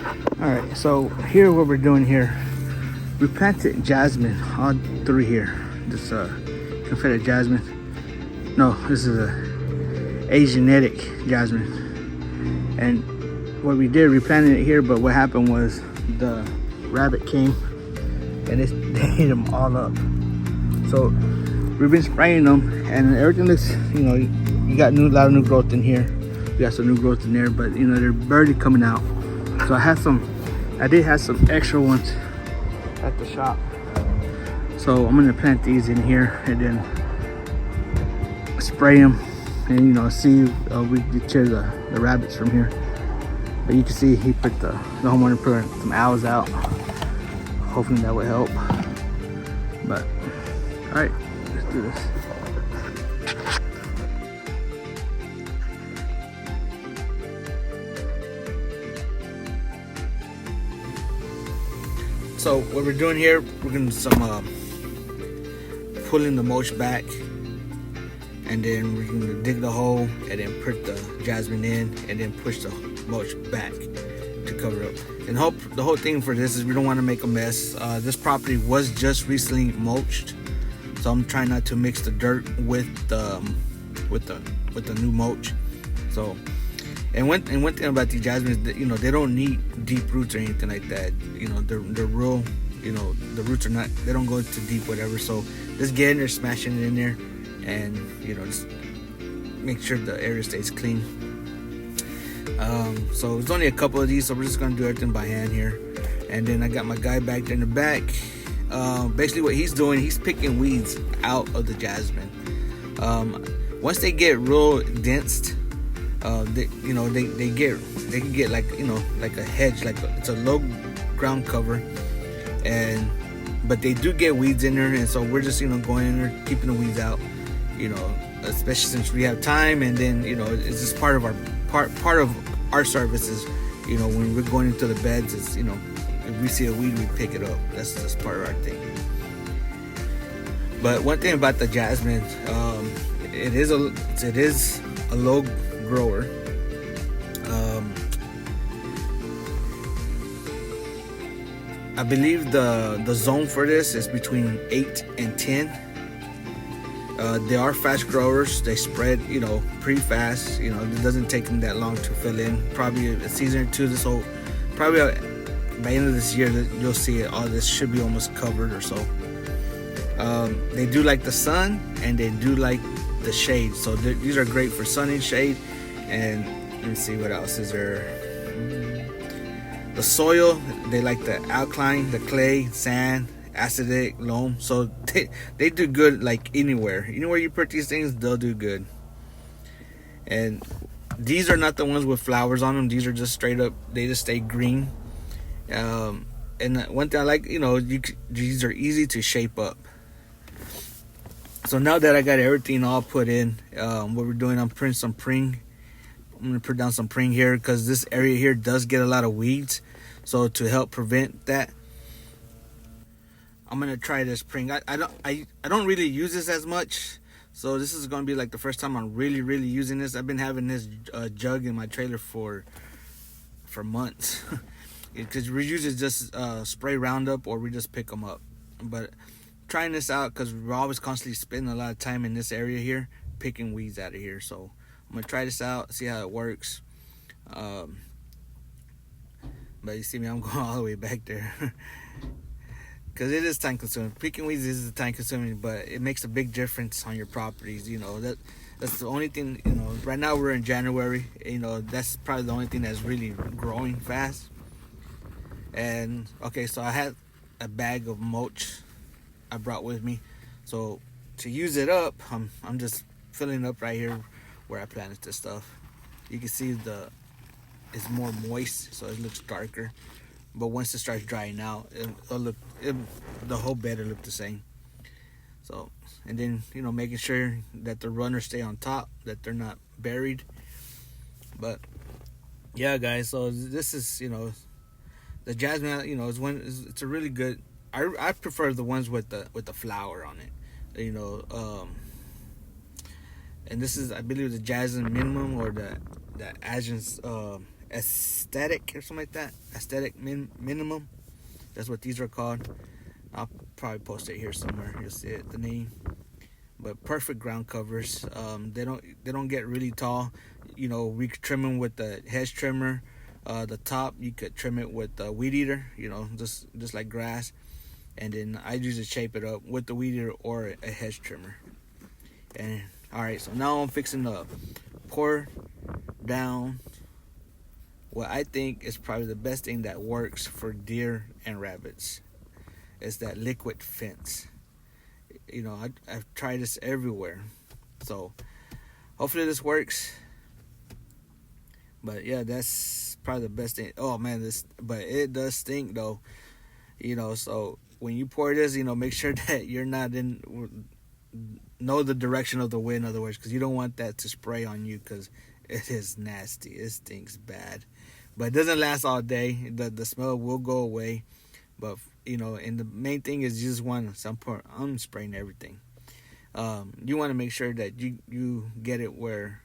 All right, so here what we're doing here, we planted jasmine all through here. This Confederate jasmine. No, this is a asiatic jasmine. And what we did, we planted it here, but what happened was the rabbit came and they ate them all up. So we've been spraying them, and everything looks, you got a lot of new growth in here. We got some new growth in there, but they're barely coming out. So I did have some extra ones at the shop. So I'm gonna plant these in here and then spray them, and see we deter the rabbits from here. But you can see he put the homeowner put some owls out. Hopefully that would help. But all right, let's do this. So what we're doing here, we're gonna do some pulling the mulch back, and then we're gonna dig the hole and then put the jasmine in and then push the mulch back to cover up. And the whole thing for this is we don't want to make a mess. This property was just recently mulched, so I'm trying not to mix the dirt with the new mulch. So and one thing about these jasmines, that they don't need deep roots or anything like that. They're real. The roots they don't go too deep, whatever. So just get in there, smashing it in there, and just make sure the area stays clean. So there's only a couple of these, so we're just gonna do everything by hand here. And then I got my guy back there in the back. Basically what he's doing, he's picking weeds out of the jasmine. Once they get real dense, they can get like a hedge, it's a low ground cover, but they do get weeds in there, and so we're just going in there keeping the weeds out, especially since we have time. And then it's just part of our services. When we're going into the beds, it's if we see a weed, we pick it up. That's just part of our thing. But one thing about the jasmine, it is a low grower. I believe the zone for this is between 8 and 10. They are fast growers. They spread pretty fast. It doesn't take them that long to fill in. Probably a season or two. Probably by the end of this year, you'll see it. All this should be almost covered or so. They do like the sun, and they do like the shade. So these are great for sun and shade. And let me see what else is there. The soil, they like the alkaline, the clay, sand, acidic, loam. So they do good like anywhere you put these things, they'll do good. And these are not the ones with flowers on them. These are just straight up, they just stay green. And one thing I like, these are easy to shape up. So now that I got everything all put in, what we're doing, I'm putting some pring. I'm gonna put down some pring here because this area here does get a lot of weeds. So to help prevent that, I'm gonna try this pring. I don't really use this as much, so this is gonna be like the first time I'm really using this. I've been having this jug in my trailer for months because we usually just spray Roundup or we just pick them up. But trying this out because we're always constantly spending a lot of time in this area here picking weeds out of here. So I'm gonna try this out, see how it works. But you see me, I'm going all the way back there because it is time consuming. Picking weeds is time consuming, but it makes a big difference on your properties. That's the only thing. Right now we're in January. That's probably the only thing that's really growing fast. And okay, so I had a bag of mulch I brought with me. So to use it up, I'm just filling it up right here where I planted this stuff. You can see it's more moist, so it looks darker. But once it starts drying out, the whole bed will look the same. So, and then making sure that the runners stay on top, that they're not buried. But yeah, guys. So this is the jasmine. It's a really good. I prefer the ones with the flower on it. And this is, I believe, the jasmine minimum or the aesthetic or something like that. Aesthetic minimum. That's what these are called. I'll probably post it here somewhere. You'll see it, the name. But perfect ground covers. They don't get really tall. You know, we could trim them with the hedge trimmer. The top you could trim it with the weed eater. You know, just like grass. And then I usually shape it up with the weed eater or a hedge trimmer. And all right, so now I'm fixing to pour down what I think is probably the best thing that works for deer and rabbits. Is that liquid fence. You know, I've tried this everywhere, so hopefully this works. But yeah, that's probably the best thing. Oh man, but it does stink though. You know, so when you pour this, you know, make sure that you're not know the direction of the wind, in other words, because you don't want that to spray on you, because it is nasty. It stinks bad, but it doesn't last all day. The smell will go away, but you know, and the main thing is you just want some point. I'm spraying everything. You want to make sure that you get it where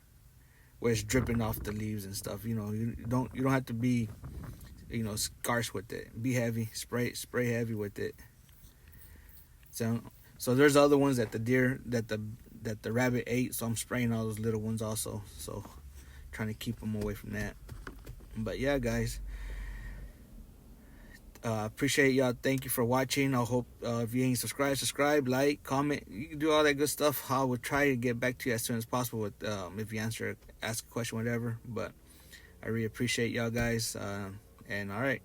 it's dripping off the leaves and stuff. You know, you don't have to be, you know, scarce with it. Be heavy, spray heavy with it. So there's other ones that the rabbit ate. So I'm spraying all those little ones also. So trying to keep them away from that. But yeah, guys. Appreciate y'all. Thank you for watching. I hope if you ain't subscribe, like, comment. You can do all that good stuff. I will try to get back to you as soon as possible with if you ask a question, whatever. But I really appreciate y'all guys. And all right.